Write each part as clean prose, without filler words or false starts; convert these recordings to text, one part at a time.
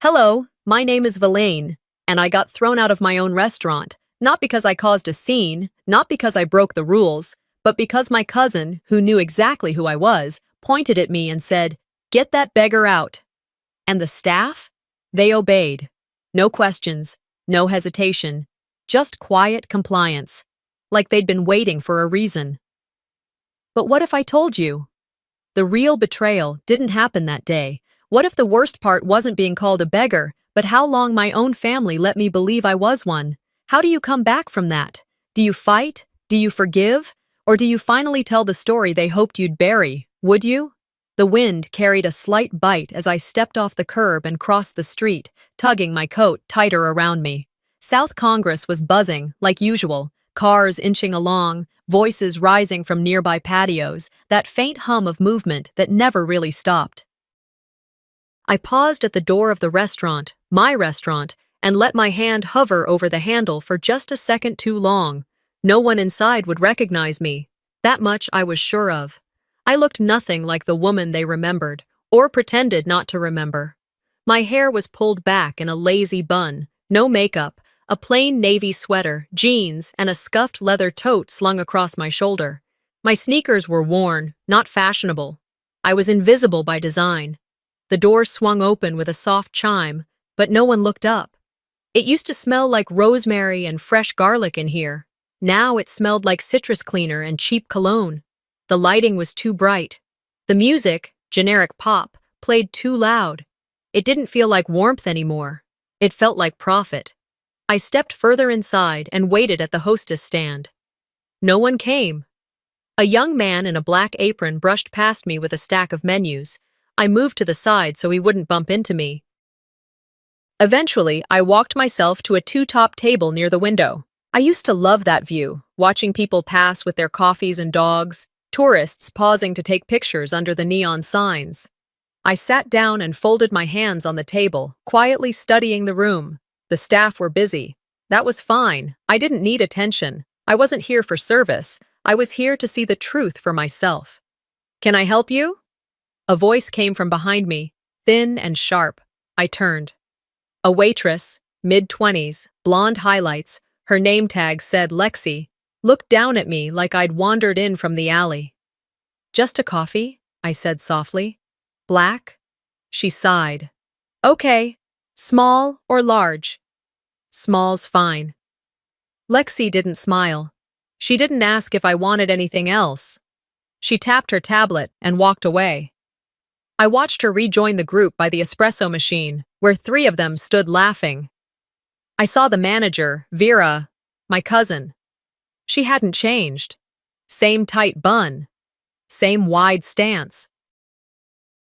Hello, my name is Villain, and I got thrown out of my own restaurant, not because I caused a scene, not because I broke the rules, but because my cousin, who knew exactly who I was, pointed at me and said, "Get that beggar out." And the staff? They obeyed. No questions, no hesitation, just quiet compliance, like they'd been waiting for a reason. But what if I told you? The real betrayal didn't happen that day. What if the worst part wasn't being called a beggar, but how long my own family let me believe I was one? How do you come back from that? Do you fight? Do you forgive? Or do you finally tell the story they hoped you'd bury? Would you? The wind carried a slight bite as I stepped off the curb and crossed the street, tugging my coat tighter around me. South Congress was buzzing, like usual, cars inching along, voices rising from nearby patios, that faint hum of movement that never really stopped. I paused at the door of the restaurant, my restaurant, and let my hand hover over the handle for just a second too long. No one inside would recognize me. That much I was sure of. I looked nothing like the woman they remembered, or pretended not to remember. My hair was pulled back in a lazy bun, no makeup, a plain navy sweater, jeans, and a scuffed leather tote slung across my shoulder. My sneakers were worn, not fashionable. I was invisible by design. The door swung open with a soft chime, but no one looked up. It used to smell like rosemary and fresh garlic in here. Now it smelled like citrus cleaner and cheap cologne. The lighting was too bright. The music, generic pop, played too loud. It didn't feel like warmth anymore. It felt like profit. I stepped further inside and waited at the hostess stand. No one came. A young man in a black apron brushed past me with a stack of menus. I moved to the side so he wouldn't bump into me. Eventually, I walked myself to a two-top table near the window. I used to love that view, watching people pass with their coffees and dogs, tourists pausing to take pictures under the neon signs. I sat down and folded my hands on the table, quietly studying the room. The staff were busy. That was fine. I didn't need attention. I wasn't here for service. I was here to see the truth for myself. "Can I help you?" A voice came from behind me, thin and sharp. I turned. A waitress, mid-20s, blonde highlights, her name tag said Lexi, looked down at me like I'd wandered in from the alley. "Just a coffee?" I said softly. "Black?" She sighed. "Okay. Small or large?" "Small's fine." Lexi didn't smile. She didn't ask if I wanted anything else. She tapped her tablet and walked away. I watched her rejoin the group by the espresso machine, where three of them stood laughing. I saw the manager, Vera, my cousin. She hadn't changed. Same tight bun. Same wide stance.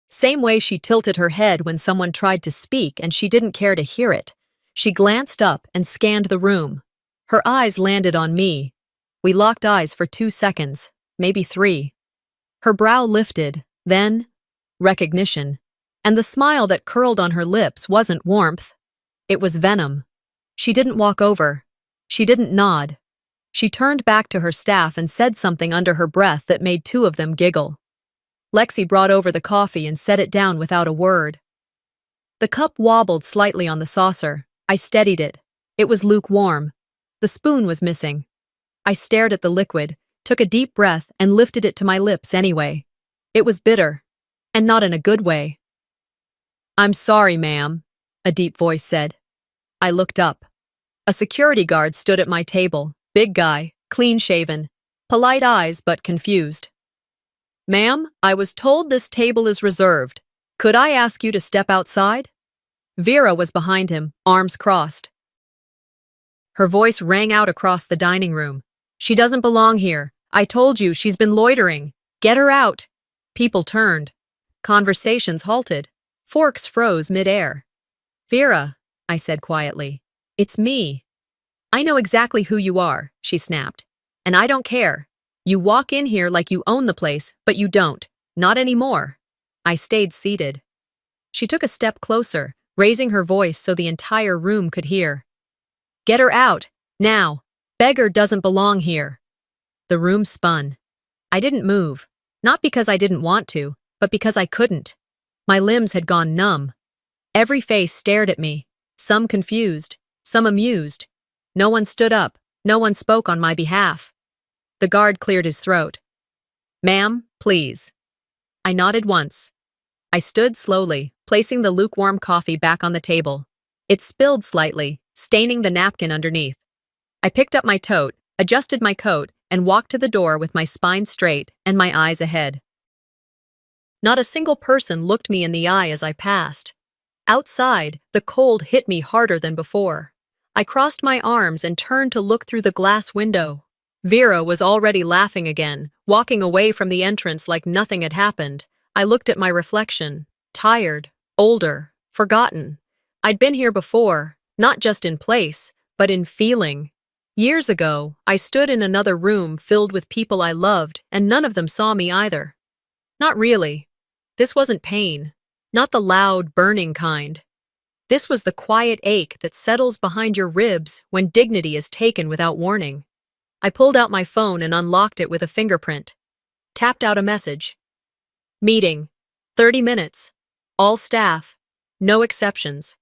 Same way she tilted her head when someone tried to speak and she didn't care to hear it. She glanced up and scanned the room. Her eyes landed on me. We locked eyes for 2 seconds, maybe 3. Her brow lifted, then recognition. And the smile that curled on her lips wasn't warmth. It was venom. She didn't walk over. She didn't nod. She turned back to her staff and said something under her breath that made 2 of them giggle. Lexi brought over the coffee and set it down without a word. The cup wobbled slightly on the saucer. I steadied it. It was lukewarm. The spoon was missing. I stared at the liquid, took a deep breath, and lifted it to my lips anyway. It was bitter, and not in a good way. "I'm sorry, ma'am," a deep voice said. I looked up. A security guard stood at my table, big guy, clean-shaven, polite eyes but confused. "Ma'am, I was told this table is reserved. Could I ask you to step outside?" Vera was behind him, arms crossed. Her voice rang out across the dining room. "She doesn't belong here. I told you she's been loitering. Get her out." People turned. Conversations halted. Forks froze mid-air. "Vera," I said quietly, "it's me." "I know exactly who you are," she snapped. "And I don't care. You walk in here like you own the place, but you don't. Not anymore." I stayed seated. She took a step closer, raising her voice so the entire room could hear. "Get her out, now. Beggar doesn't belong here." The room spun. I didn't move, not because I didn't want to, but because I couldn't. My limbs had gone numb. Every face stared at me, some confused, some amused. No one stood up, no one spoke on my behalf. The guard cleared his throat. "Ma'am, please." I nodded once. I stood slowly, placing the lukewarm coffee back on the table. It spilled slightly, staining the napkin underneath. I picked up my tote, adjusted my coat, and walked to the door with my spine straight and my eyes ahead. Not a single person looked me in the eye as I passed. Outside, the cold hit me harder than before. I crossed my arms and turned to look through the glass window. Vera was already laughing again, walking away from the entrance like nothing had happened. I looked at my reflection, tired, older, forgotten. I'd been here before, not just in place, but in feeling. Years ago, I stood in another room filled with people I loved, and none of them saw me either. Not really. This wasn't pain, not the loud, burning kind. This was the quiet ache that settles behind your ribs when dignity is taken without warning. I pulled out my phone and unlocked it with a fingerprint. Tapped out a message. Meeting. 30 minutes. All staff. No exceptions.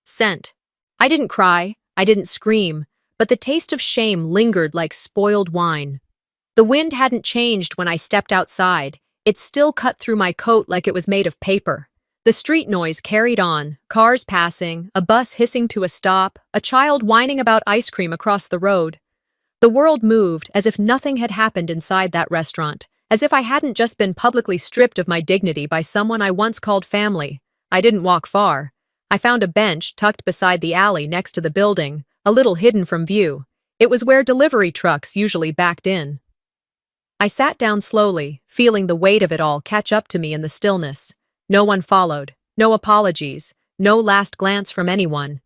Sent. I didn't cry, I didn't scream, but the taste of shame lingered like spoiled wine. The wind hadn't changed when I stepped outside. It still cut through my coat like it was made of paper. The street noise carried on, cars passing, a bus hissing to a stop, a child whining about ice cream across the road. The world moved as if nothing had happened inside that restaurant, as if I hadn't just been publicly stripped of my dignity by someone I once called family. I didn't walk far. I found a bench tucked beside the alley next to the building, a little hidden from view. It was where delivery trucks usually backed in. I sat down slowly, feeling the weight of it all catch up to me in the stillness. No one followed, no apologies, no last glance from anyone.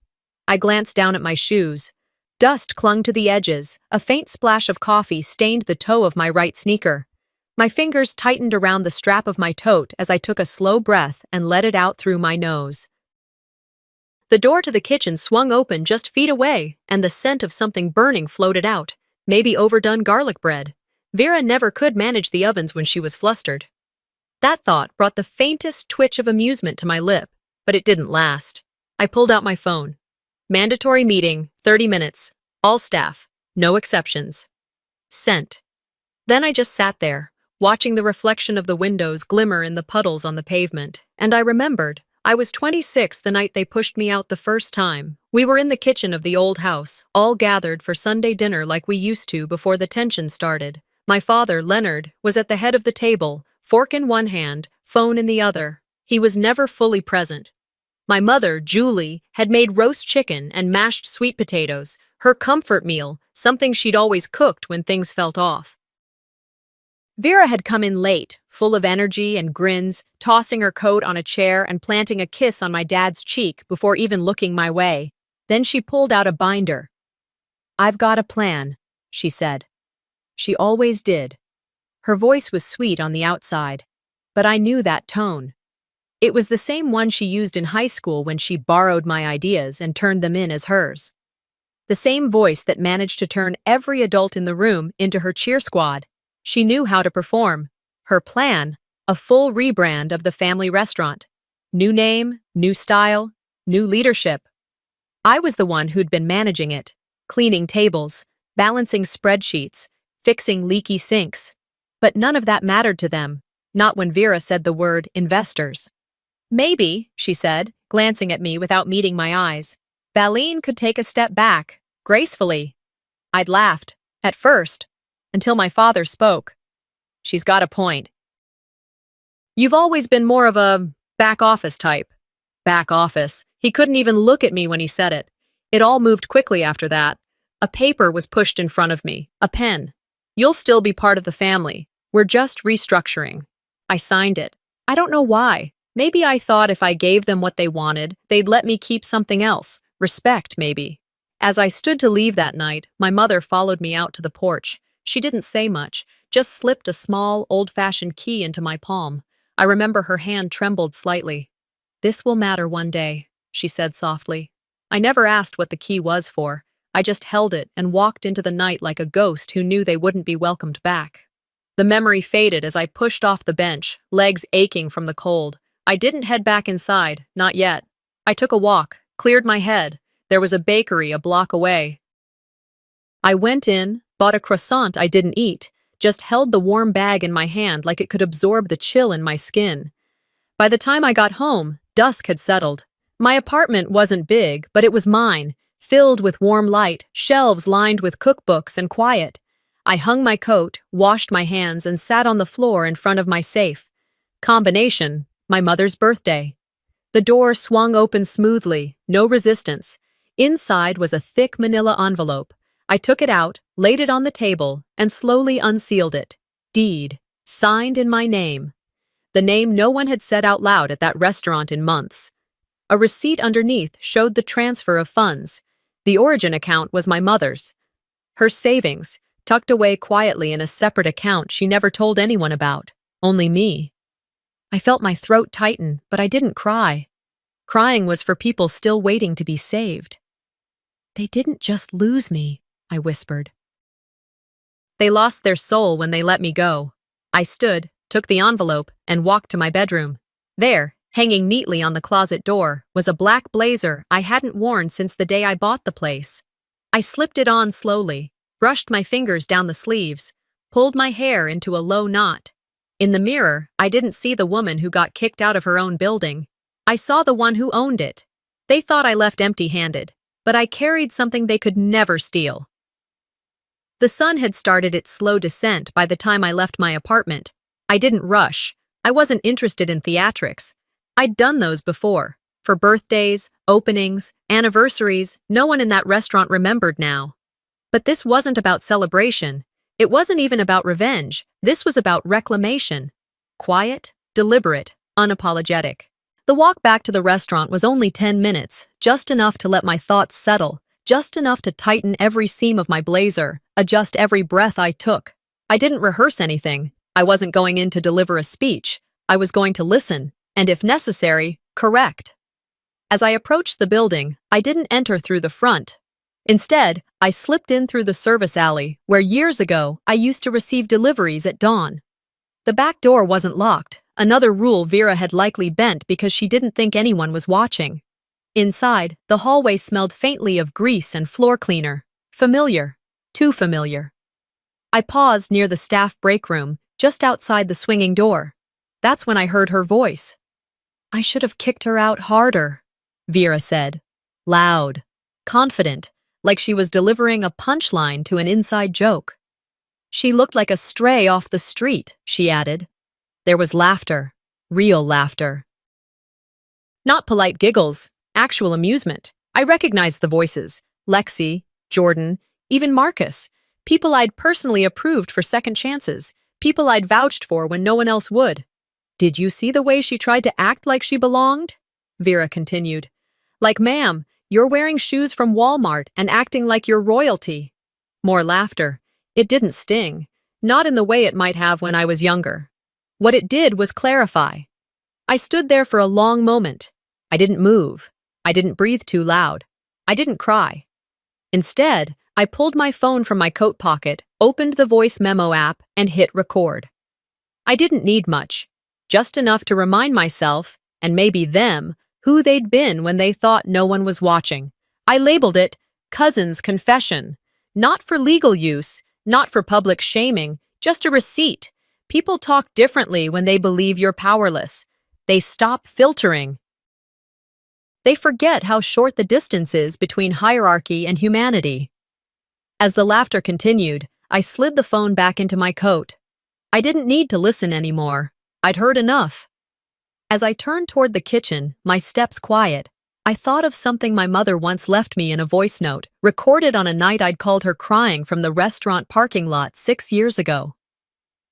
I glanced down at my shoes. Dust clung to the edges, a faint splash of coffee stained the toe of my right sneaker. My fingers tightened around the strap of my tote as I took a slow breath and let it out through my nose. The door to the kitchen swung open just feet away, and the scent of something burning floated out, maybe overdone garlic bread. Vera never could manage the ovens when she was flustered. That thought brought the faintest twitch of amusement to my lip, but it didn't last. I pulled out my phone. Mandatory meeting, 30 minutes. All staff, no exceptions. Sent. Then I just sat there, watching the reflection of the windows glimmer in the puddles on the pavement, and I remembered. I was 26 the night they pushed me out the first time. We were in the kitchen of the old house, all gathered for Sunday dinner like we used to before the tension started. My father, Leonard, was at the head of the table, fork in one hand, phone in the other. He was never fully present. My mother, Julie, had made roast chicken and mashed sweet potatoes, her comfort meal, something she'd always cooked when things felt off. Vera had come in late, full of energy and grins, tossing her coat on a chair and planting a kiss on my dad's cheek before even looking my way. Then she pulled out a binder. "I've got a plan," she said. She always did. Her voice was sweet on the outside, but I knew that tone. It was the same one she used in high school when she borrowed my ideas and turned them in as hers. The same voice that managed to turn every adult in the room into her cheer squad. She knew how to perform. Her plan, a full rebrand of the family restaurant. New name, new style, new leadership. I was the one who'd been managing it, cleaning tables, balancing spreadsheets, fixing leaky sinks. But none of that mattered to them, not when Vera said the word investors. "Maybe," she said, glancing at me without meeting my eyes, "Valine could take a step back, gracefully." I'd laughed, at first, until my father spoke. "She's got a point. You've always been more of a back office type." Back office. He couldn't even look at me when he said it. It all moved quickly after that. A paper was pushed in front of me, a pen. "You'll still be part of the family. We're just restructuring." I signed it. I don't know why. Maybe I thought if I gave them what they wanted, they'd let me keep something else. Respect, maybe. As I stood to leave that night, my mother followed me out to the porch. She didn't say much, just slipped a small, old-fashioned key into my palm. I remember her hand trembled slightly. "This will matter one day," she said softly. I never asked what the key was for. I just held it and walked into the night like a ghost who knew they wouldn't be welcomed back. The memory faded as I pushed off the bench, legs aching from the cold. I didn't head back inside, not yet. I took a walk, cleared my head. There was a bakery a block away. I went in, bought a croissant I didn't eat, just held the warm bag in my hand like it could absorb the chill in my skin. By the time I got home, dusk had settled. My apartment wasn't big, but it was mine, filled with warm light, shelves lined with cookbooks, and quiet. I hung my coat, washed my hands, and sat on the floor in front of my safe. Combination, my mother's birthday. The door swung open smoothly, no resistance. Inside was a thick manila envelope. I took it out, laid it on the table, and slowly unsealed it. Deed, signed in my name. The name no one had said out loud at that restaurant in months. A receipt underneath showed the transfer of funds. The origin account was my mother's. Her savings, tucked away quietly in a separate account she never told anyone about, only me. I felt my throat tighten, but I didn't cry. Crying was for people still waiting to be saved. They didn't just lose me, I whispered. They lost their soul when they let me go. I stood, took the envelope, and walked to my bedroom. There, hanging neatly on the closet door, was a black blazer I hadn't worn since the day I bought the place. I slipped it on slowly, brushed my fingers down the sleeves, pulled my hair into a low knot. In the mirror, I didn't see the woman who got kicked out of her own building. I saw the one who owned it. They thought I left empty-handed, but I carried something they could never steal. The sun had started its slow descent by the time I left my apartment. I didn't rush. I wasn't interested in theatrics. I'd done those before. For birthdays, openings, anniversaries, no one in that restaurant remembered now. But this wasn't about celebration. It wasn't even about revenge. This was about reclamation. Quiet, deliberate, unapologetic. The walk back to the restaurant was only 10 minutes, just enough to let my thoughts settle, just enough to tighten every seam of my blazer, adjust every breath I took. I didn't rehearse anything. I wasn't going in to deliver a speech. I was going to listen, and if necessary, correct. As I approached the building, I didn't enter through the front. Instead, I slipped in through the service alley, where years ago I used to receive deliveries at dawn. The back door wasn't locked, another rule Vera had likely bent because she didn't think anyone was watching. Inside, the hallway smelled faintly of grease and floor cleaner. Familiar. Too familiar. I paused near the staff break room, just outside the swinging door. That's when I heard her voice. "I should have kicked her out harder," Vera said. Loud. Confident, like she was delivering a punchline to an inside joke. "She looked like a stray off the street," she added. There was laughter. Real laughter. Not polite giggles, actual amusement. I recognized the voices. Lexi, Jordan, even Marcus. People I'd personally approved for second chances. People I'd vouched for when no one else would. "Did you see the way she tried to act like she belonged?" Vera continued. "Like, ma'am, you're wearing shoes from Walmart and acting like you're royalty." More laughter. It didn't sting. Not in the way it might have when I was younger. What it did was clarify. I stood there for a long moment. I didn't move. I didn't breathe too loud. I didn't cry. Instead, I pulled my phone from my coat pocket, opened the voice memo app, and hit record. I didn't need much. Just enough to remind myself, and maybe them, who they'd been when they thought no one was watching. I labeled it Cousin's Confession. Not for legal use, not for public shaming, just a receipt. People talk differently when they believe you're powerless. They stop filtering. They forget how short the distance is between hierarchy and humanity. As the laughter continued, I slid the phone back into my coat. I didn't need to listen anymore. I'd heard enough. As I turned toward the kitchen, my steps quiet, I thought of something my mother once left me in a voice note, recorded on a night I'd called her crying from the restaurant parking lot 6 years ago.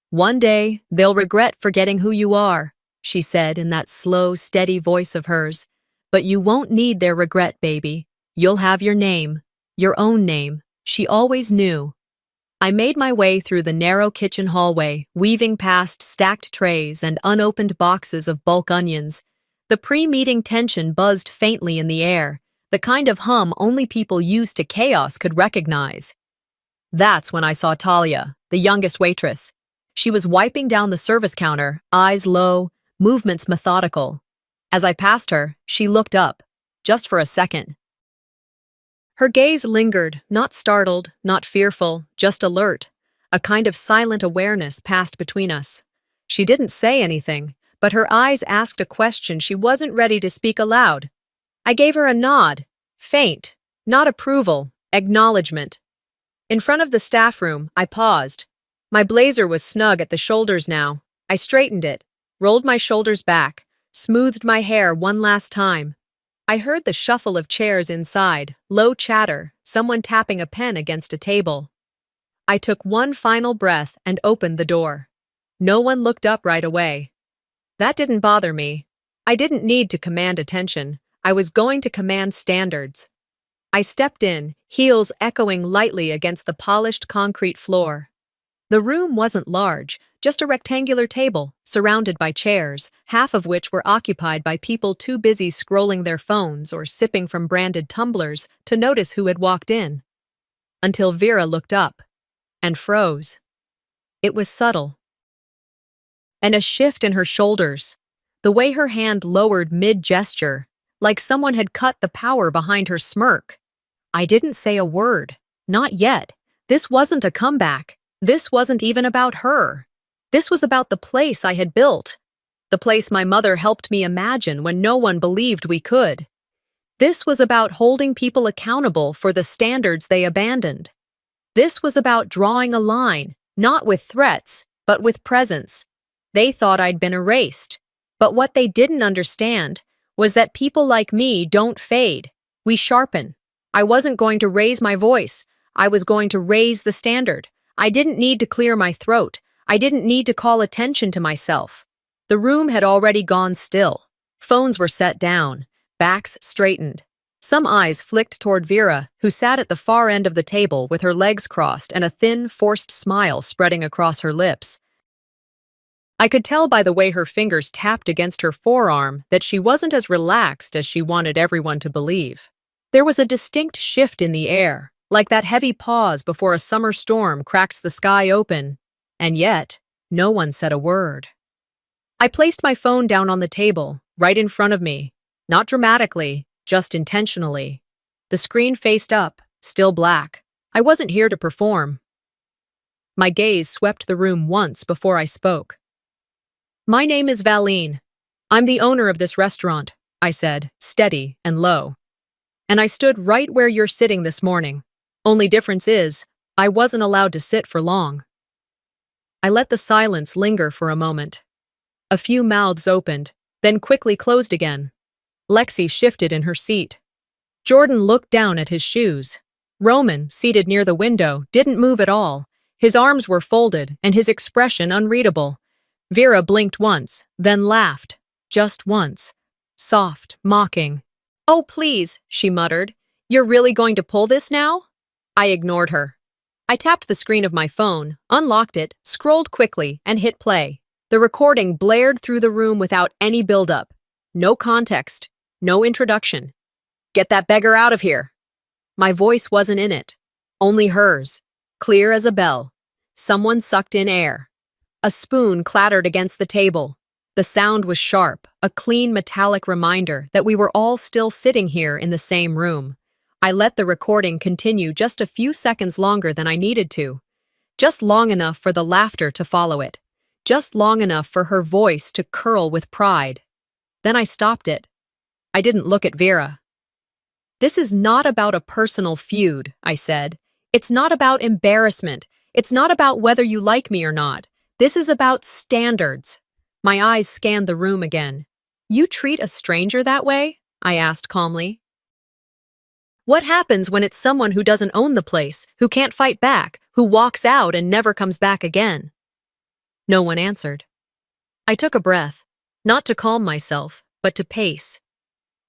"One day, they'll regret forgetting who you are," she said in that slow, steady voice of hers. "But you won't need their regret, baby. You'll have your name, your own name." She always knew. I made my way through the narrow kitchen hallway, weaving past stacked trays and unopened boxes of bulk onions. The pre-meeting tension buzzed faintly in the air, the kind of hum only people used to chaos could recognize. That's when I saw Talia, the youngest waitress. She was wiping down the service counter, eyes low, movements methodical. As I passed her, she looked up, just for a second. Her gaze lingered, not startled, not fearful, just alert. A kind of silent awareness passed between us. She didn't say anything, but her eyes asked a question she wasn't ready to speak aloud. I gave her a nod, faint, not approval, acknowledgement. In front of the staff room, I paused. My blazer was snug at the shoulders now. I straightened it, rolled my shoulders back, smoothed my hair one last time. I heard the shuffle of chairs inside, low chatter, someone tapping a pen against a table. I took one final breath and opened the door. No one looked up right away. That didn't bother me. I didn't need to command attention. I was going to command standards. I stepped in, heels echoing lightly against the polished concrete floor. The room wasn't large, just a rectangular table, surrounded by chairs, half of which were occupied by people too busy scrolling their phones or sipping from branded tumblers to notice who had walked in. Until Vera looked up and froze. It was subtle. And a shift in her shoulders, the way her hand lowered mid-gesture, like someone had cut the power behind her smirk. I didn't say a word. Not yet. This wasn't a comeback. This wasn't even about her. This was about the place I had built. The place my mother helped me imagine when no one believed we could. This was about holding people accountable for the standards they abandoned. This was about drawing a line, not with threats, but with presence. They thought I'd been erased. But what they didn't understand was that people like me don't fade. We sharpen. I wasn't going to raise my voice. I was going to raise the standard. I didn't need to clear my throat. I didn't need to call attention to myself. The room had already gone still. Phones were set down, backs straightened. Some eyes flicked toward Vera, who sat at the far end of the table with her legs crossed and a thin, forced smile spreading across her lips. I could tell by the way her fingers tapped against her forearm that she wasn't as relaxed as she wanted everyone to believe. There was a distinct shift in the air, like that heavy pause before a summer storm cracks the sky open, and yet, no one said a word. I placed my phone down on the table, right in front of me, not dramatically, just intentionally. The screen faced up, still black. I wasn't here to perform. My gaze swept the room once before I spoke. My name is Valine. I'm the owner of this restaurant, I said, steady and low. And I stood right where you're sitting this morning. Only difference is, I wasn't allowed to sit for long. I let the silence linger for a moment. A few mouths opened, then quickly closed again. Lexi shifted in her seat. Jordan looked down at his shoes. Roman, seated near the window, didn't move at all. His arms were folded and his expression unreadable. Vera blinked once, then laughed. Just once. Soft, mocking. "Oh, please," she muttered. "You're really going to pull this now?" I ignored her. I tapped the screen of my phone, unlocked it, scrolled quickly, and hit play. The recording blared through the room without any build-up. No context. No introduction. "Get that beggar out of here." My voice wasn't in it. Only hers. Clear as a bell. Someone sucked in air. A spoon clattered against the table. The sound was sharp, a clean metallic reminder that we were all still sitting here in the same room. I let the recording continue just a few seconds longer than I needed to. Just long enough for the laughter to follow it. Just long enough for her voice to curl with pride. Then I stopped it. I didn't look at Vera. "This is not about a personal feud," I said. "It's not about embarrassment. It's not about whether you like me or not. This is about standards." My eyes scanned the room again. "You treat a stranger that way?" I asked calmly. "What happens when it's someone who doesn't own the place, who can't fight back, who walks out and never comes back again?" No one answered. I took a breath, not to calm myself, but to pace.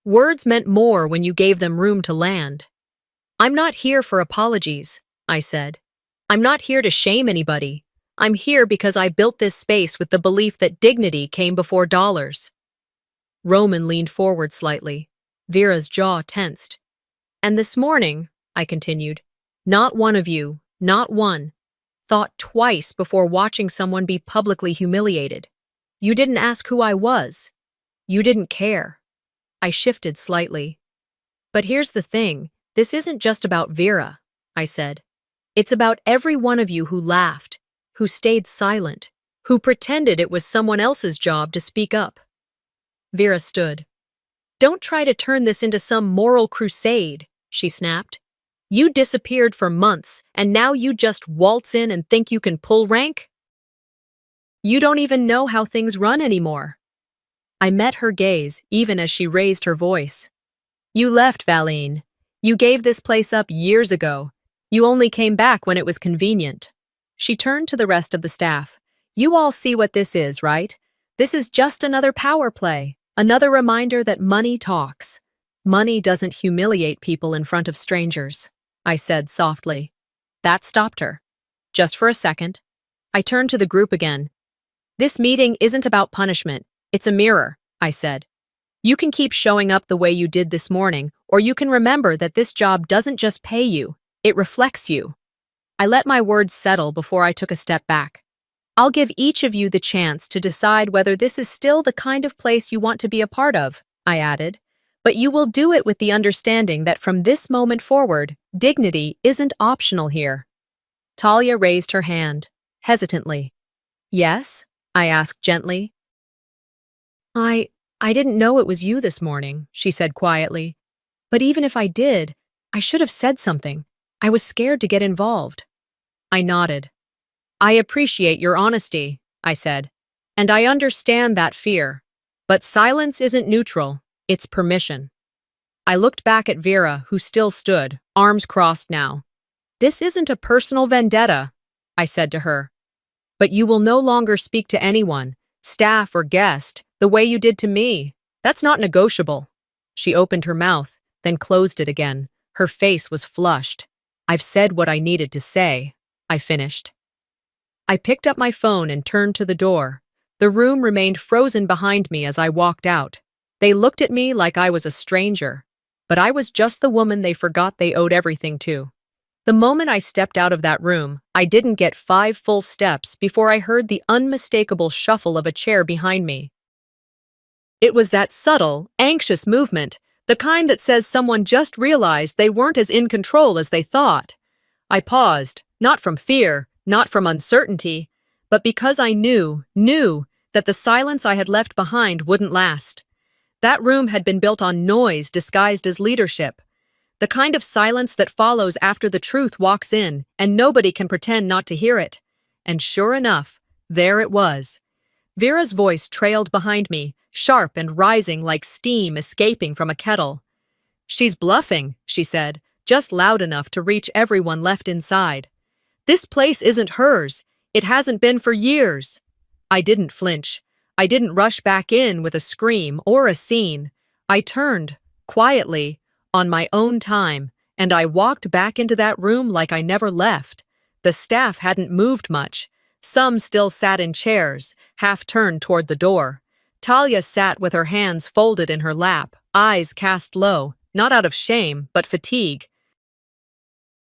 Words meant more when you gave them room to land. "I'm not here for apologies," I said. "I'm not here to shame anybody. I'm here because I built this space with the belief that dignity came before dollars." Roman leaned forward slightly. Vera's jaw tensed. "And this morning," I continued, "not one of you, not one, thought twice before watching someone be publicly humiliated. You didn't ask who I was. You didn't care. I shifted slightly. But here's the thing, this isn't just about Vera, I said. It's about every one of you who laughed, who stayed silent, who pretended it was someone else's job to speak up. Vera stood. Don't try to turn this into some moral crusade, she snapped. You disappeared for months, and now you just waltz in and think you can pull rank? You don't even know how things run anymore. I met her gaze, even as she raised her voice. You left, Valine. You gave this place up years ago. You only came back when it was convenient. She turned to the rest of the staff. You all see what this is, right? This is just another power play, another reminder that money talks. Money doesn't humiliate people in front of strangers, I said softly. That stopped her. Just for a second. I turned to the group again. This meeting isn't about punishment. It's a mirror, I said. You can keep showing up the way you did this morning, or you can remember that this job doesn't just pay you, it reflects you. I let my words settle before I took a step back. I'll give each of you the chance to decide whether this is still the kind of place you want to be a part of, I added. But you will do it with the understanding that from this moment forward, dignity isn't optional here. Talia raised her hand, hesitantly. Yes? I asked gently. I didn't know it was you this morning, she said quietly. But even if I did, I should have said something. I was scared to get involved. I nodded. I appreciate your honesty, I said. And I understand that fear. But silence isn't neutral, it's permission. I looked back at Vera, who still stood, arms crossed now. This isn't a personal vendetta, I said to her. But you will no longer speak to anyone, staff or guest, the way you did to me. That's not negotiable. She opened her mouth, then closed it again. Her face was flushed. I've said what I needed to say, I finished. I picked up my phone and turned to the door. The room remained frozen behind me as I walked out. They looked at me like I was a stranger, but I was just the woman they forgot they owed everything to. The moment I stepped out of that room, I didn't get 5 full steps before I heard the unmistakable shuffle of a chair behind me. It was that subtle, anxious movement, the kind that says someone just realized they weren't as in control as they thought. I paused, not from fear, not from uncertainty, but because I knew that the silence I had left behind wouldn't last. That room had been built on noise disguised as leadership, the kind of silence that follows after the truth walks in and nobody can pretend not to hear it. And sure enough, there it was. Vera's voice trailed behind me, sharp and rising like steam escaping from a kettle. She's bluffing, she said, just loud enough to reach everyone left inside. This place isn't hers. It hasn't been for years. I didn't flinch. I didn't rush back in with a scream or a scene. I turned, quietly, on my own time, and I walked back into that room like I never left. The staff hadn't moved much. Some still sat in chairs, half turned toward the door. Talia sat with her hands folded in her lap, eyes cast low, not out of shame, but fatigue.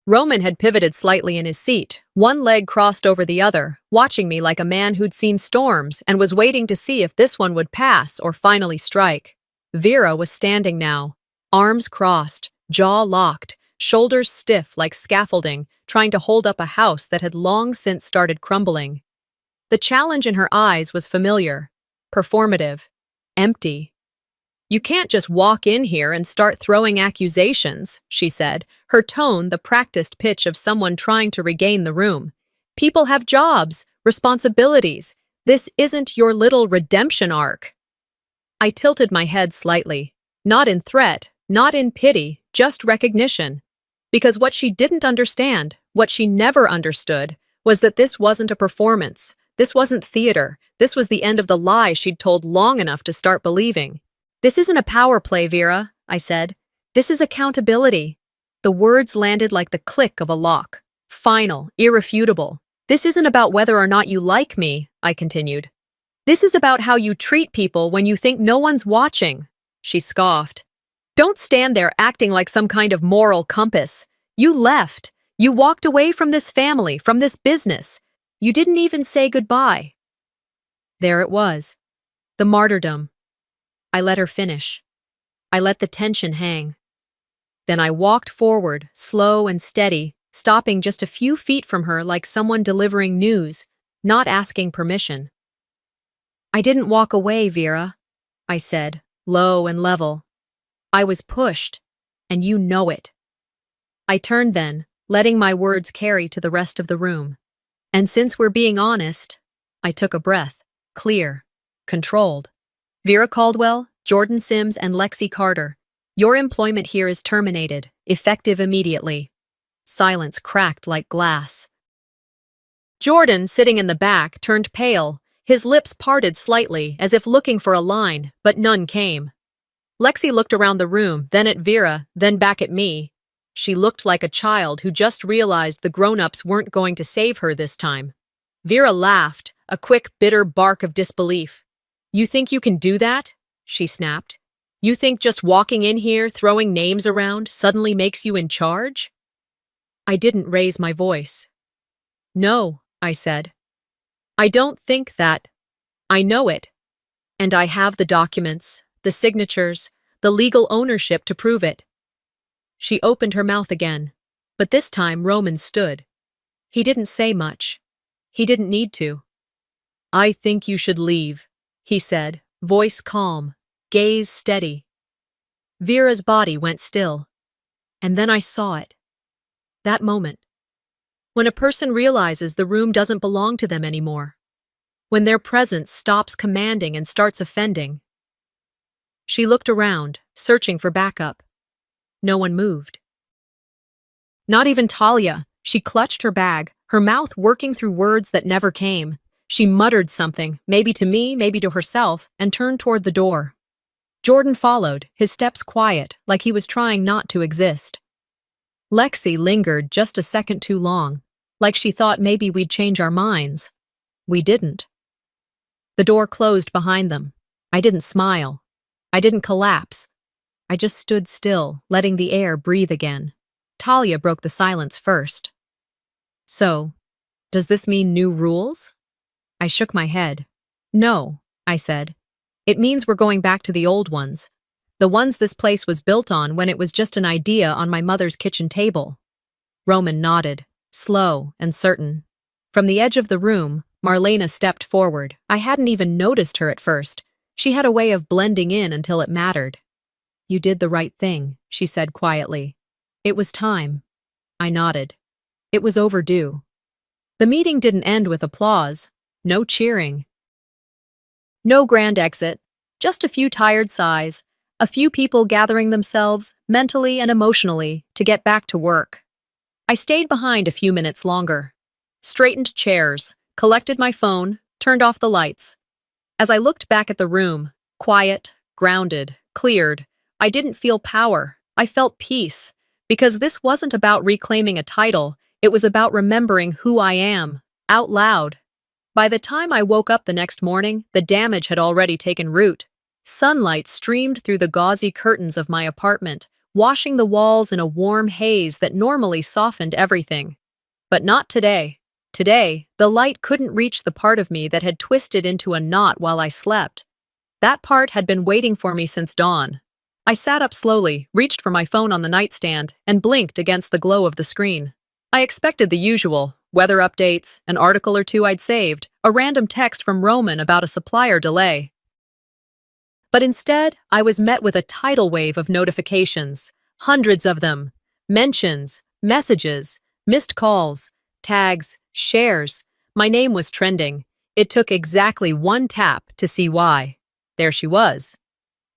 Roman had pivoted slightly in his seat, one leg crossed over the other, watching me like a man who'd seen storms and was waiting to see if this one would pass or finally strike. Vera was standing now, arms crossed, jaw locked, shoulders stiff like scaffolding, trying to hold up a house that had long since started crumbling. The challenge in her eyes was familiar, performative, empty. You can't just walk in here and start throwing accusations, she said, her tone the practiced pitch of someone trying to regain the room. People have jobs, responsibilities. This isn't your little redemption arc. I tilted my head slightly, not in threat, not in pity, just recognition. Because what she didn't understand, what she never understood, was that this wasn't a performance. This wasn't theater. This was the end of the lie she'd told long enough to start believing. This isn't a power play, Vera, I said. This is accountability. The words landed like the click of a lock. Final, irrefutable. This isn't about whether or not you like me, I continued. This is about how you treat people when you think no one's watching. She scoffed. Don't stand there acting like some kind of moral compass. You left. You walked away from this family, from this business. You didn't even say goodbye. There it was. The martyrdom. I let her finish. I let the tension hang. Then I walked forward, slow and steady, stopping just a few feet from her like someone delivering news, not asking permission. I didn't walk away, Vera, I said, low and level. I was pushed, and you know it. I turned then, letting my words carry to the rest of the room. And since we're being honest, I took a breath, clear, controlled. Vera Caldwell, Jordan Sims, and Lexi Carter, your employment here is terminated, effective immediately. Silence cracked like glass. Jordan, sitting in the back, turned pale, his lips parted slightly as if looking for a line, but none came. Lexi looked around the room, then at Vera, then back at me. She looked like a child who just realized the grown-ups weren't going to save her this time. Vera laughed, a quick, bitter bark of disbelief. You think you can do that? She snapped. You think just walking in here, throwing names around, suddenly makes you in charge? I didn't raise my voice. No, I said. I don't think that. I know it. And I have the documents, the signatures, the legal ownership to prove it. She opened her mouth again, but this time Roman stood. He didn't say much. He didn't need to. I think you should leave, he said, voice calm, gaze steady. Vera's body went still. And then I saw it. That moment. When a person realizes the room doesn't belong to them anymore. When their presence stops commanding and starts offending. She looked around, searching for backup. No one moved. Not even Talia. She clutched her bag, her mouth working through words that never came. She muttered something, maybe to me, maybe to herself, and turned toward the door. Jordan followed, his steps quiet, like he was trying not to exist. Lexi lingered just a second too long, like she thought maybe we'd change our minds. We didn't. The door closed behind them. I didn't smile. I didn't collapse. I just stood still, letting the air breathe again. Talia broke the silence first. So, does this mean new rules? I shook my head. No, I said. It means we're going back to the old ones. The ones this place was built on when it was just an idea on my mother's kitchen table. Roman nodded, slow and certain. From the edge of the room, Marlena stepped forward. I hadn't even noticed her at first. She had a way of blending in until it mattered. You did the right thing, she said quietly. It was time. I nodded. It was overdue. The meeting didn't end with applause. No cheering. No grand exit. Just a few tired sighs. A few people gathering themselves, mentally and emotionally, to get back to work. I stayed behind a few minutes longer. Straightened chairs, collected my phone, turned off the lights. As I looked back at the room, quiet, grounded, cleared, I didn't feel power. I felt peace. Because this wasn't about reclaiming a title, it was about remembering who I am, out loud. By the time I woke up the next morning, the damage had already taken root. Sunlight streamed through the gauzy curtains of my apartment, washing the walls in a warm haze that normally softened everything. But not today. Today, the light couldn't reach the part of me that had twisted into a knot while I slept. That part had been waiting for me since dawn. I sat up slowly, reached for my phone on the nightstand, and blinked against the glow of the screen. I expected the usual, weather updates, an article or two I'd saved, a random text from Roman about a supplier delay. But instead, I was met with a tidal wave of notifications, hundreds of them, mentions, messages, missed calls, tags, shares. My name was trending. It took exactly one tap to see why. There she was.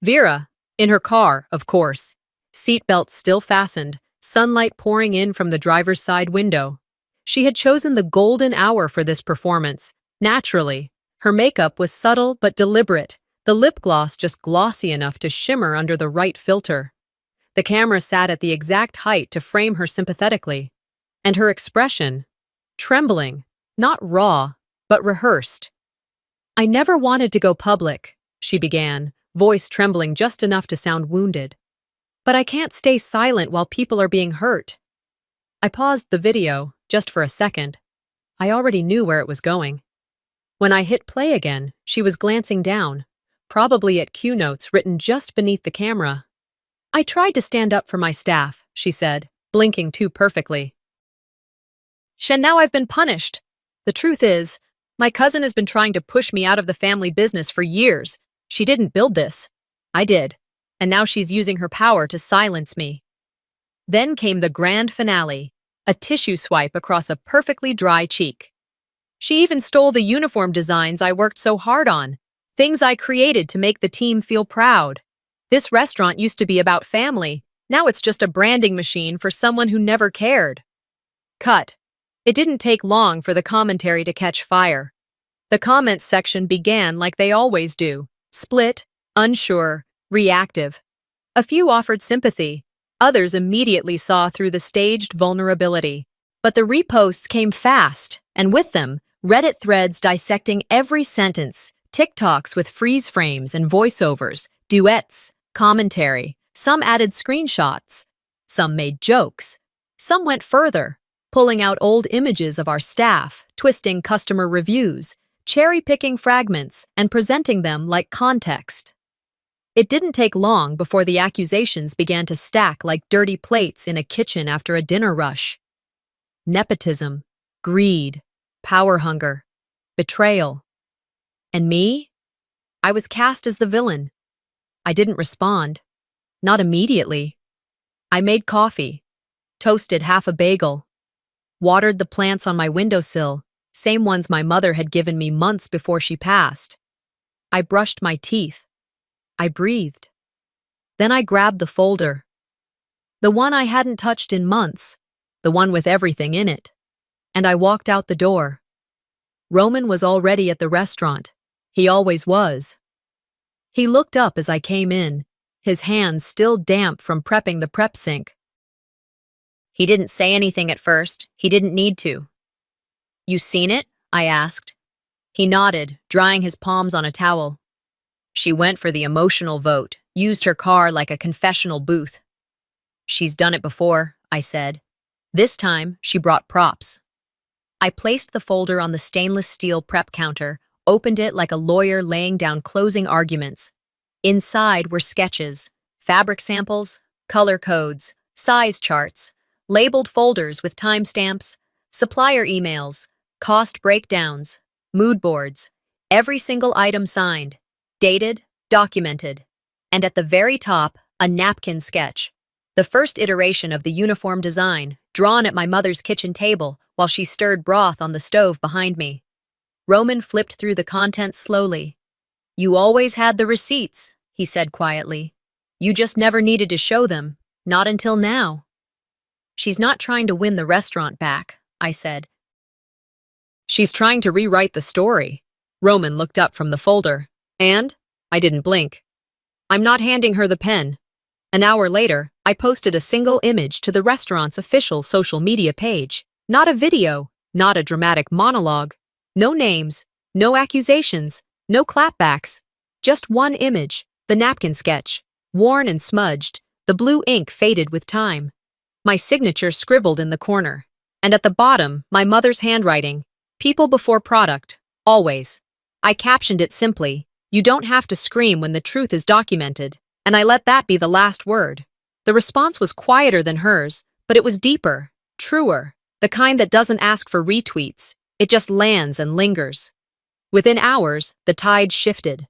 Vera. In her car, of course. Seatbelt still fastened, sunlight pouring in from the driver's side window. She had chosen the golden hour for this performance, naturally. Her makeup was subtle but deliberate, the lip gloss just glossy enough to shimmer under the right filter. The camera sat at the exact height to frame her sympathetically. And her expression, trembling, not raw, but rehearsed. I never wanted to go public, she began, voice trembling just enough to sound wounded. But I can't stay silent while people are being hurt. I paused the video, just for a second. I already knew where it was going. When I hit play again, she was glancing down, probably at Q notes written just beneath the camera. I tried to stand up for my staff, she said, blinking too perfectly. And now I've been punished. The truth is, my cousin has been trying to push me out of the family business for years. She didn't build this. I did. And now she's using her power to silence me. Then came the grand finale, a tissue swipe across a perfectly dry cheek. She even stole the uniform designs I worked so hard on, things I created to make the team feel proud. This restaurant used to be about family. Now it's just a branding machine for someone who never cared. Cut. It didn't take long for the commentary to catch fire. The comments section began like they always do, split, unsure, reactive. A few offered sympathy, others immediately saw through the staged vulnerability. But the reposts came fast, and with them, Reddit threads dissecting every sentence, TikToks with freeze frames and voiceovers, duets, commentary. Some added screenshots. Some made jokes. Some went further, pulling out old images of our staff, twisting customer reviews, cherry-picking fragments, and presenting them like context. It didn't take long before the accusations began to stack like dirty plates in a kitchen after a dinner rush. Nepotism, greed, power hunger, betrayal. And me? I was cast as the villain. I didn't respond. Not immediately. I made coffee, toasted half a bagel, watered the plants on my windowsill, same ones my mother had given me months before she passed. I brushed my teeth. I breathed. Then I grabbed the folder. The one I hadn't touched in months, the one with everything in it. And I walked out the door. Roman was already at the restaurant. He always was. He looked up as I came in, his hands still damp from prepping the prep sink. He didn't say anything at first. He didn't need to. You seen it? I asked. He nodded, drying his palms on a towel. She went for the emotional vote, used her car like a confessional booth. She's done it before, I said. This time, she brought props. I placed the folder on the stainless steel prep counter, opened it like a lawyer laying down closing arguments. Inside were sketches, fabric samples, color codes, size charts, labeled folders with timestamps, supplier emails, cost breakdowns, mood boards, every single item signed, dated, documented, and at the very top, a napkin sketch, the first iteration of the uniform design, drawn at my mother's kitchen table while she stirred broth on the stove behind me. Roman flipped through the contents slowly. You always had the receipts, he said quietly. You just never needed to show them, not until now. She's not trying to win the restaurant back, I said. She's trying to rewrite the story. Roman looked up from the folder. And? I didn't blink. I'm not handing her the pen. An hour later, I posted a single image to the restaurant's official social media page. Not a video, not a dramatic monologue. No names, no accusations, no clapbacks. Just one image, the napkin sketch, worn and smudged, the blue ink faded with time. My signature scribbled in the corner. And at the bottom, my mother's handwriting. People before product, always. I captioned it simply, you don't have to scream when the truth is documented. And I let that be the last word. The response was quieter than hers, but it was deeper, truer, the kind that doesn't ask for retweets. It just lands and lingers. Within hours, the tide shifted.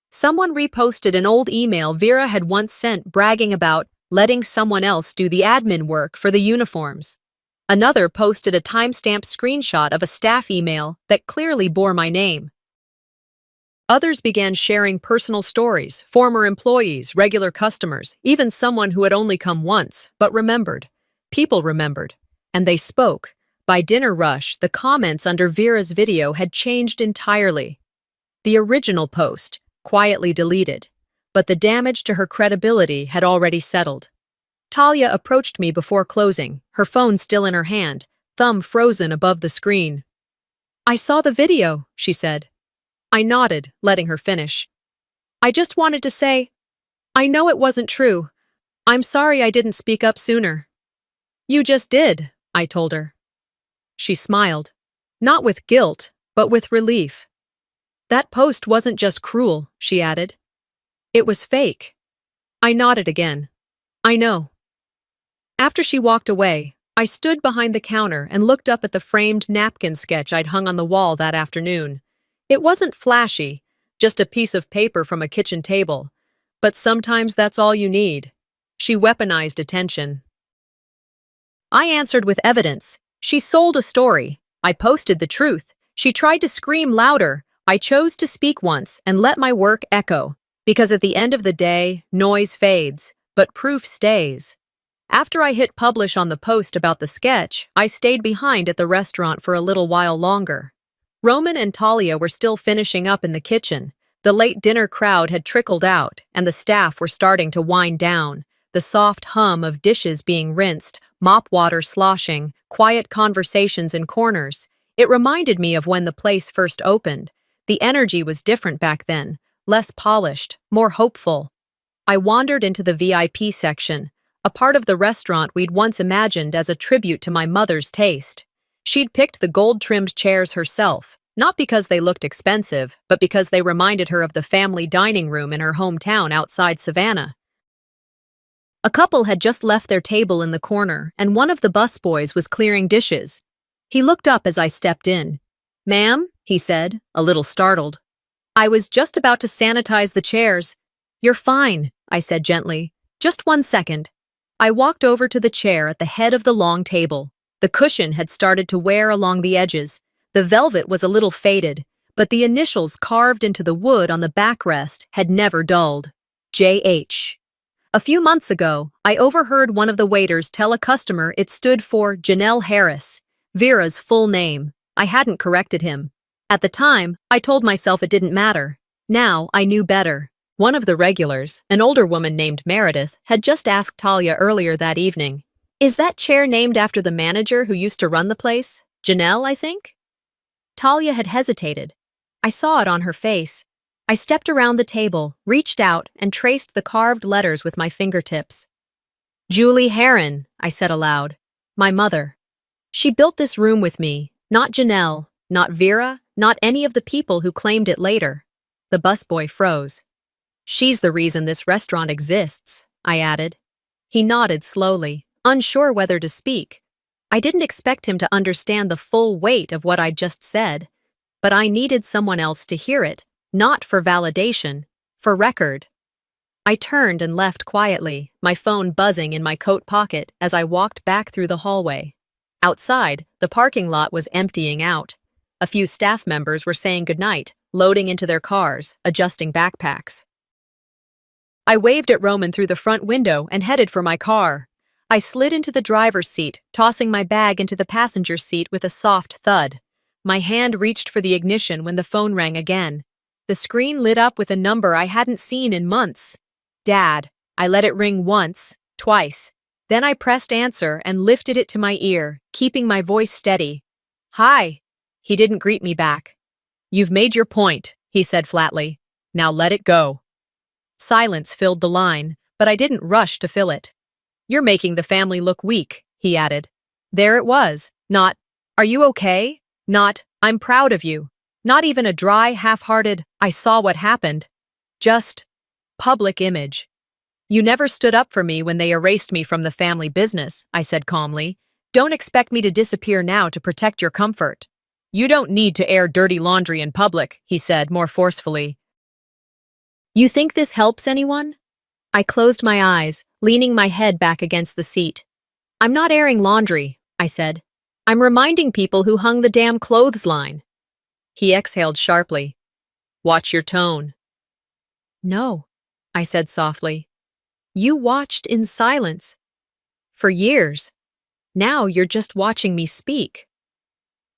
Someone reposted an old email Vera had once sent bragging about letting someone else do the admin work for the uniforms. Another posted a timestamped screenshot of a staff email that clearly bore my name. Others began sharing personal stories, former employees, regular customers, even someone who had only come once, but remembered. People remembered. And they spoke. By dinner rush, the comments under Vera's video had changed entirely. The original post, quietly deleted, but the damage to her credibility had already settled. Talia approached me before closing, her phone still in her hand, thumb frozen above the screen. I saw the video, she said. I nodded, letting her finish. I just wanted to say, I know it wasn't true. I'm sorry I didn't speak up sooner. You just did, I told her. She smiled, not with guilt, but with relief. That post wasn't just cruel, she added. It was fake. I nodded again. I know. After she walked away, I stood behind the counter and looked up at the framed napkin sketch I'd hung on the wall that afternoon. It wasn't flashy, just a piece of paper from a kitchen table. But sometimes that's all you need. She weaponized attention. I answered with evidence. She sold a story. I posted the truth. She tried to scream louder. I chose to speak once and let my work echo. Because at the end of the day, noise fades, but proof stays. After I hit publish on the post about the sketch, I stayed behind at the restaurant for a little while longer. Roman and Talia were still finishing up in the kitchen. The late dinner crowd had trickled out, and the staff were starting to wind down. The soft hum of dishes being rinsed, mop water sloshing, quiet conversations in corners. It reminded me of when the place first opened. The energy was different back then, less polished, more hopeful. I wandered into the VIP section, a part of the restaurant we'd once imagined as a tribute to my mother's taste. She'd picked the gold-trimmed chairs herself, not because they looked expensive, but because they reminded her of the family dining room in her hometown outside Savannah. A couple had just left their table in the corner, and one of the busboys was clearing dishes. He looked up as I stepped in. "Ma'am?" he said, a little startled. "I was just about to sanitize the chairs." "You're fine," I said gently. "Just 1 second." I walked over to the chair at the head of the long table. The cushion had started to wear along the edges. The velvet was a little faded, but the initials carved into the wood on the backrest had never dulled. J.H. A few months ago, I overheard one of the waiters tell a customer it stood for Janelle Harris, Vera's full name. I hadn't corrected him. At the time, I told myself it didn't matter. Now, I knew better. One of the regulars, an older woman named Meredith, had just asked Talia earlier that evening, "Is that chair named after the manager who used to run the place? Janelle, I think?" Talia had hesitated. I saw it on her face. I stepped around the table, reached out, and traced the carved letters with my fingertips. "Julie Heron," I said aloud. "My mother. She built this room with me, not Janelle, not Vera, not any of the people who claimed it later." The busboy froze. "She's the reason this restaurant exists," I added. He nodded slowly, unsure whether to speak. I didn't expect him to understand the full weight of what I'd just said, but I needed someone else to hear it, not for validation, for record. I turned and left quietly, my phone buzzing in my coat pocket as I walked back through the hallway. Outside, the parking lot was emptying out. A few staff members were saying goodnight, loading into their cars, adjusting backpacks. I waved at Roman through the front window and headed for my car. I slid into the driver's seat, tossing my bag into the passenger seat with a soft thud. My hand reached for the ignition when the phone rang again. The screen lit up with a number I hadn't seen in months. Dad. I let it ring once, twice. Then I pressed answer and lifted it to my ear, keeping my voice steady. "Hi." He didn't greet me back. "You've made your point," he said flatly. "Now let it go." Silence filled the line, but I didn't rush to fill it. "You're making the family look weak," he added. There it was, not, "Are you okay?" Not, "I'm proud of you." Not even a dry, half-hearted, "I saw what happened." Just, public image. "You never stood up for me when they erased me from the family business," I said calmly. "Don't expect me to disappear now to protect your comfort." "You don't need to air dirty laundry in public," he said more forcefully. "You think this helps anyone?" I closed my eyes, leaning my head back against the seat. "I'm not airing laundry," I said. "I'm reminding people who hung the damn clothesline." He exhaled sharply. "Watch your tone." "No," I said softly. "You watched in silence. For years. Now you're just watching me speak."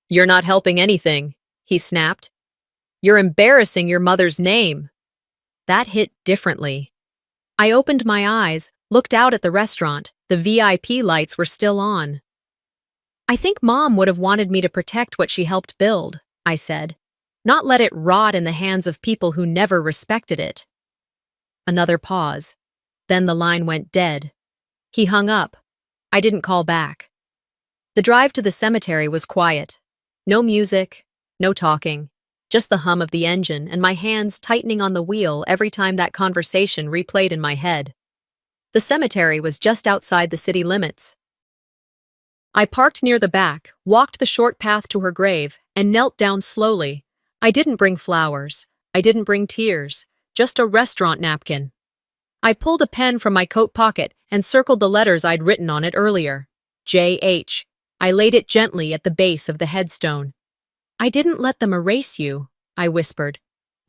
"You're not helping anything," he snapped. "You're embarrassing your mother's name." That hit differently. I opened my eyes, looked out at the restaurant. The VIP lights were still on. "I think Mom would have wanted me to protect what she helped build," I said. "Not let it rot in the hands of people who never respected it." Another pause. Then the line went dead. He hung up. I didn't call back. The drive to the cemetery was quiet. No music, no talking. just the hum of the engine and my hands tightening on the wheel every time that conversation replayed in my head. The cemetery was just outside the city limits. I parked near the back, walked the short path to her grave, and knelt down slowly. I didn't bring flowers. I didn't bring tears, just a restaurant napkin. I pulled a pen from my coat pocket and circled the letters I'd written on it earlier. J.H. I laid it gently at the base of the headstone. I didn't let them erase you, I whispered.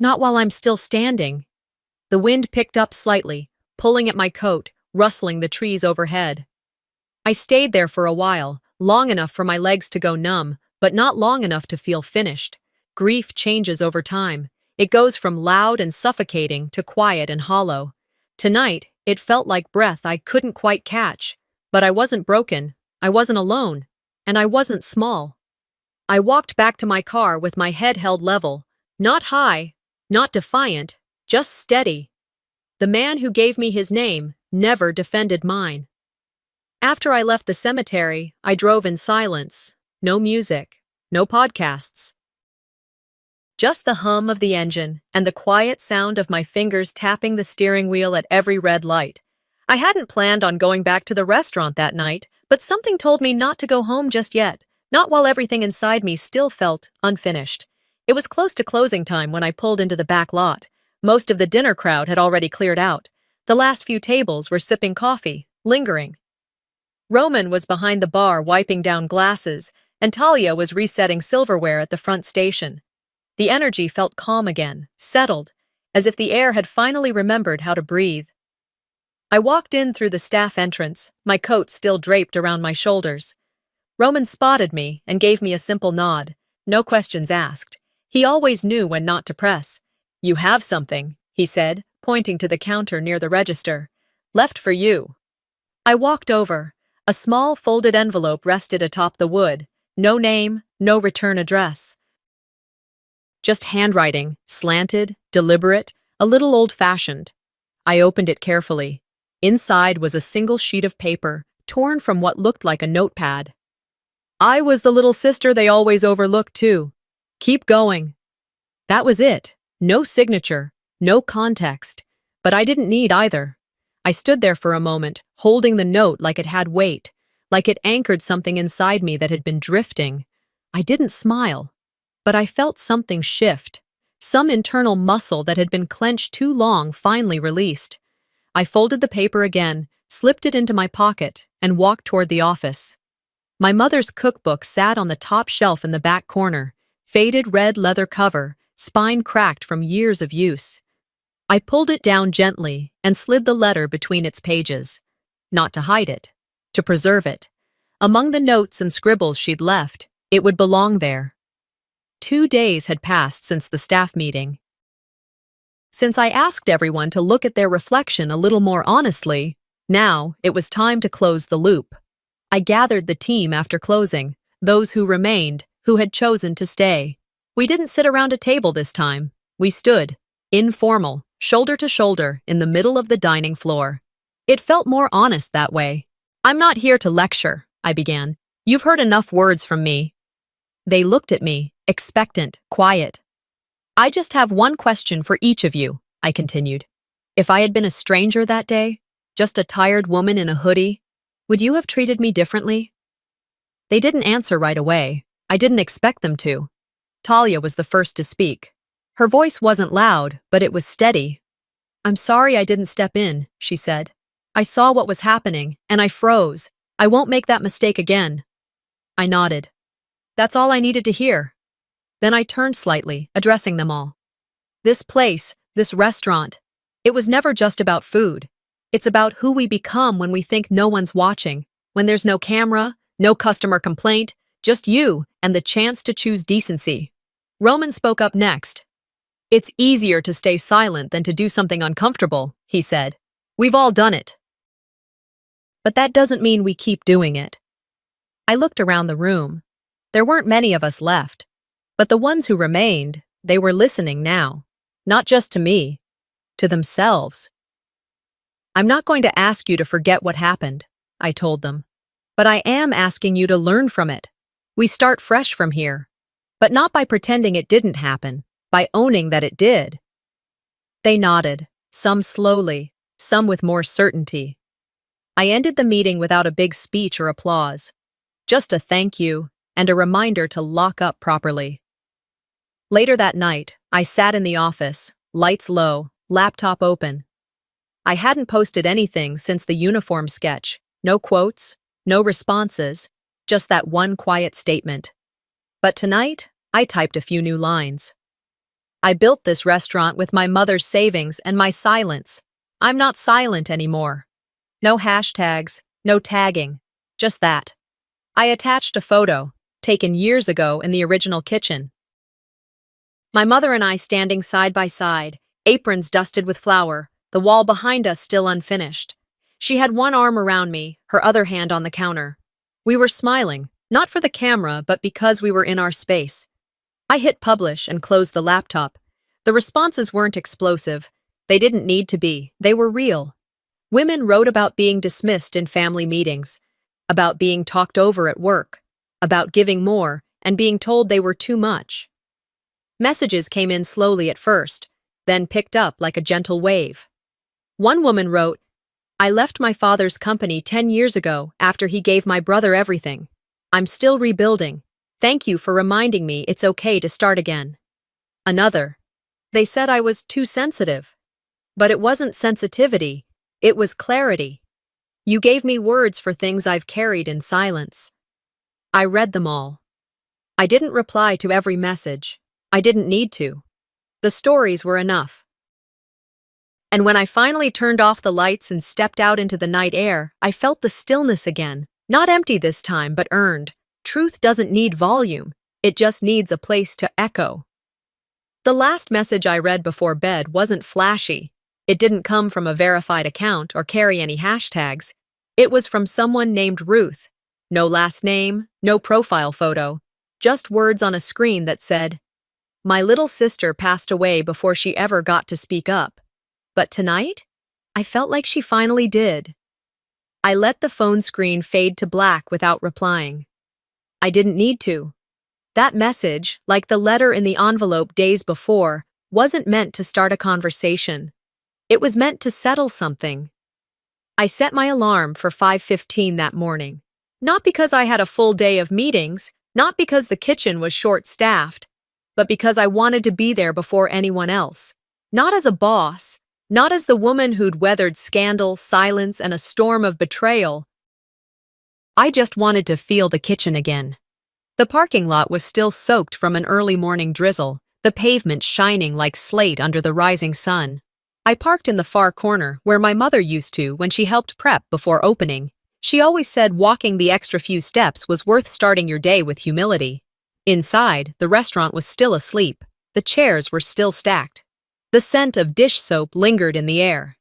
Not while I'm still standing. The wind picked up slightly, pulling at my coat, rustling the trees overhead. I stayed there for a while, long enough for my legs to go numb, but not long enough to feel finished. Grief changes over time. It goes from loud and suffocating to quiet and hollow. Tonight, it felt like breath I couldn't quite catch. But I wasn't broken, I wasn't alone, and I wasn't small. I walked back to my car with my head held level, not high, not defiant, just steady. The man who gave me his name never defended mine. After I left the cemetery, I drove in silence. No music, no podcasts. Just the hum of the engine and the quiet sound of my fingers tapping the steering wheel at every red light. I hadn't planned on going back to the restaurant that night, but something told me not to go home just yet, not while everything inside me still felt unfinished. It was close to closing time when I pulled into the back lot. Most of the dinner crowd had already cleared out. The last few tables were sipping coffee, lingering. Roman was behind the bar wiping down glasses, and Talia was resetting silverware at the front station. The energy felt calm again, settled, as if the air had finally remembered how to breathe. I walked in through the staff entrance, my coat still draped around my shoulders. Roman spotted me and gave me a simple nod, no questions asked. He always knew when not to press. "You have something," he said, pointing to the counter near the register. "Left for you." I walked over. A small folded envelope rested atop the wood. No name, no return address. Just handwriting, slanted, deliberate, a little old-fashioned. I opened it carefully. Inside was a single sheet of paper, torn from what looked like a notepad. "I was the little sister they always overlooked, too. Keep going." That was it. No signature, no context. But I didn't need either. I stood there for a moment, holding the note like it had weight, like it anchored something inside me that had been drifting. I didn't smile. But I felt something shift. Some internal muscle that had been clenched too long finally released. I folded the paper again, slipped it into my pocket, and walked toward the office. My mother's cookbook sat on the top shelf in the back corner, faded red leather cover, spine cracked from years of use. I pulled it down gently and slid the letter between its pages. Not to hide it, to preserve it. Among the notes and scribbles she'd left, it would belong there. 2 days had passed since the staff meeting. Since I asked everyone to look at their reflection a little more honestly, now it was time to close the loop. I gathered the team after closing, those who remained, who had chosen to stay. We didn't sit around a table this time. We stood, informal, shoulder to shoulder, in the middle of the dining floor. It felt more honest that way. "I'm not here to lecture," I began. "You've heard enough words from me." They looked at me, expectant, quiet. "I just have one question for each of you," I continued. "If I had been a stranger that day, just a tired woman in a hoodie, would you have treated me differently?" They didn't answer right away. I didn't expect them to. Talia was the first to speak. Her voice wasn't loud, but it was steady. "I'm sorry I didn't step in," she said. "I saw what was happening, and I froze. I won't make that mistake again." I nodded. That's all I needed to hear. Then I turned slightly, addressing them all. This place, this restaurant, it was never just about food. It's about who we become when we think no one's watching, when there's no camera, no customer complaint, just you and the chance to choose decency. Roman spoke up next. "It's easier to stay silent than to do something uncomfortable," he said. "We've all done it. But that doesn't mean we keep doing it." I looked around the room. There weren't many of us left, but the ones who remained, they were listening now, not just to me, to themselves. "I'm not going to ask you to forget what happened," I told them, "but I am asking you to learn from it. We start fresh from here, but not by pretending it didn't happen, by owning that it did. They nodded, some slowly, some with more certainty. I ended the meeting without a big speech or applause, just a thank you and a reminder to lock up properly. Later that night, I sat in the office, lights low, laptop open. I hadn't posted anything since the uniform sketch, no quotes, no responses, just that one quiet statement. But tonight, I typed a few new lines. I built this restaurant with my mother's savings and my silence. I'm not silent anymore. No hashtags, no tagging, just that. I attached a photo, taken years ago in the original kitchen. My mother and I standing side by side, aprons dusted with flour, the wall behind us still unfinished. She had one arm around me, her other hand on the counter. We were smiling, not for the camera, but because we were in our space. I hit publish and closed the laptop. The responses weren't explosive. They didn't need to be. They were real. Women wrote about being dismissed in family meetings, about being talked over at work, about giving more and being told they were too much. Messages came in slowly at first, then picked up like a gentle wave. One woman wrote, "I left my father's company 10 years ago after he gave my brother everything. I'm still rebuilding. Thank you for reminding me it's okay to start again." Another, "They said I was too sensitive. But it wasn't sensitivity, it was clarity. You gave me words for things I've carried in silence." I read them all. I didn't reply to every message. I didn't need to. The stories were enough. And when I finally turned off the lights and stepped out into the night air, I felt the stillness again. Not empty this time, but earned. Truth doesn't need volume. It just needs a place to echo. The last message I read before bed wasn't flashy. It didn't come from a verified account or carry any hashtags. It was from someone named Ruth. No last name, no profile photo, just words on a screen that said, "My little sister passed away before she ever got to speak up. But tonight, I felt like she finally did." I let the phone screen fade to black without replying. I didn't need to. That message, like the letter in the envelope days before, wasn't meant to start a conversation. It was meant to settle something. I set my alarm for 5:15 that morning. Not because I had a full day of meetings, not because the kitchen was short-staffed, but because I wanted to be there before anyone else. Not as a boss, not as the woman who'd weathered scandal, silence, and a storm of betrayal. I just wanted to feel the kitchen again. The parking lot was still soaked from an early morning drizzle, the pavement shining like slate under the rising sun. I parked in the far corner where my mother used to when she helped prep before opening. She always said walking the extra few steps was worth starting your day with humility. Inside, the restaurant was still asleep. The chairs were still stacked. The scent of dish soap lingered in the air.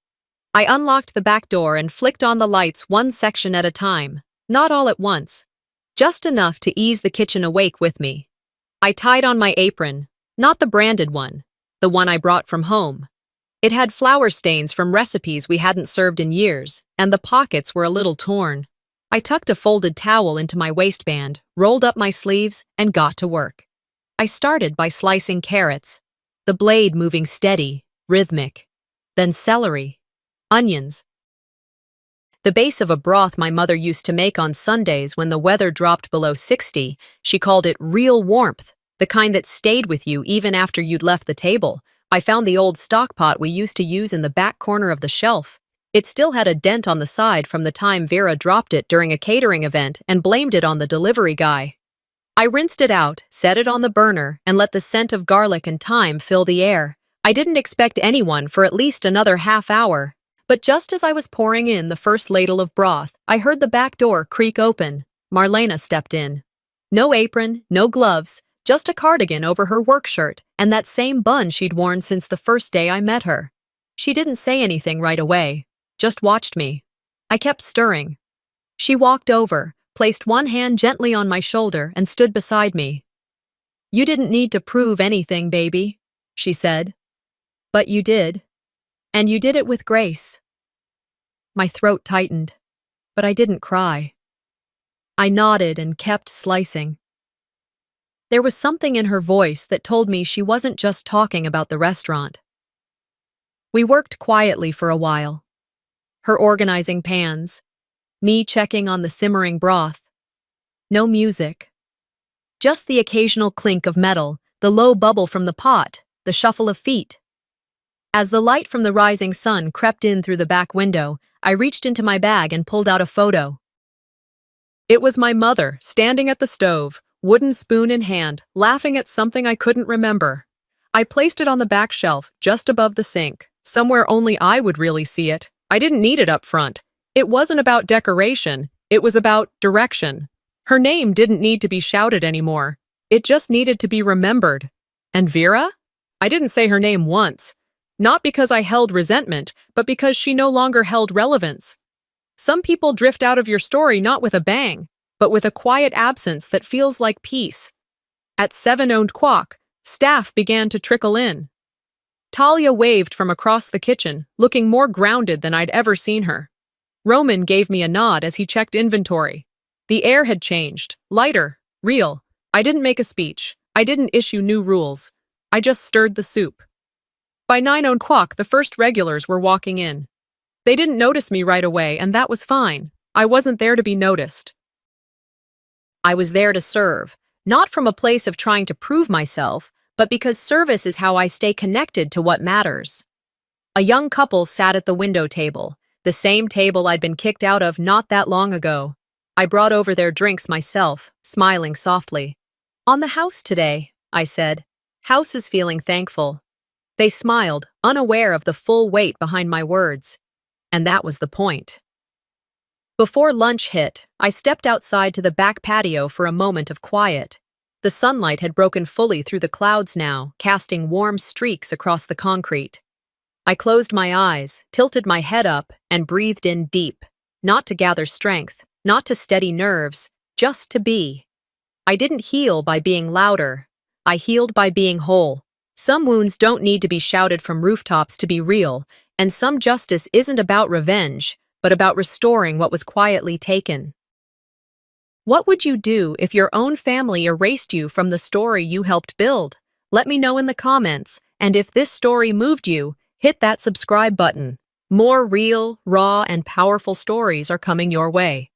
I unlocked the back door and flicked on the lights one section at a time, not all at once, just enough to ease the kitchen awake with me. I tied on my apron, not the branded one, the one I brought from home. It had flour stains from recipes we hadn't served in years, and the pockets were a little torn. I tucked a folded towel into my waistband, rolled up my sleeves, and got to work. I started by slicing carrots, the blade moving steady, rhythmic. Then celery, onions. The base of a broth my mother used to make on Sundays when the weather dropped below 60, she called it real warmth, the kind that stayed with you even after you'd left the table. I found the old stock pot we used to use in the back corner of the shelf. It still had a dent on the side from the time Vera dropped it during a catering event and blamed it on the delivery guy. I rinsed it out, set it on the burner, and let the scent of garlic and thyme fill the air. I didn't expect anyone for at least another half hour. But just as I was pouring in the first ladle of broth, I heard the back door creak open. Marlena stepped in. No apron, no gloves, just a cardigan over her work shirt and that same bun she'd worn since the first day I met her. She didn't say anything right away, just watched me. I kept stirring. She walked over, placed one hand gently on my shoulder, and stood beside me. "You didn't need to prove anything, baby," she said. "But you did. And you did it with grace." My throat tightened, but I didn't cry. I nodded and kept slicing. There was something in her voice that told me she wasn't just talking about the restaurant. We worked quietly for a while. Her organizing pans, me checking on the simmering broth. No music. Just the occasional clink of metal, the low bubble from the pot, the shuffle of feet. As the light from the rising sun crept in through the back window, I reached into my bag and pulled out a photo. It was my mother, standing at the stove, wooden spoon in hand, laughing at something I couldn't remember. I placed it on the back shelf, just above the sink, somewhere only I would really see it. I didn't need it up front. It wasn't about decoration, it was about direction. Her name didn't need to be shouted anymore. It just needed to be remembered. And Vera? I didn't say her name once. Not because I held resentment, but because she no longer held relevance. Some people drift out of your story not with a bang, but with a quiet absence that feels like peace. At 7:00, staff began to trickle in. Talia waved from across the kitchen, looking more grounded than I'd ever seen her. Roman gave me a nod as he checked inventory. The air had changed, lighter, real. I didn't make a speech. I didn't issue new rules. I just stirred the soup. By 9:00, the first regulars were walking in. They didn't notice me right away, and that was fine. I wasn't there to be noticed. I was there to serve, not from a place of trying to prove myself, but because service is how I stay connected to what matters. A young couple sat at the window table, the same table I'd been kicked out of not that long ago. I brought over their drinks myself, smiling softly. "On the house today," I said. "House is feeling thankful." They smiled, unaware of the full weight behind my words. And that was the point. Before lunch hit, I stepped outside to the back patio for a moment of quiet. The sunlight had broken fully through the clouds now, casting warm streaks across the concrete. I closed my eyes, tilted my head up, and breathed in deep, not to gather strength, not to steady nerves, just to be. I didn't heal by being louder. I healed by being whole. Some wounds don't need to be shouted from rooftops to be real, and some justice isn't about revenge, but about restoring what was quietly taken. What would you do if your own family erased you from the story you helped build? Let me know in the comments, and if this story moved you, hit that subscribe button. More real, raw, and powerful stories are coming your way.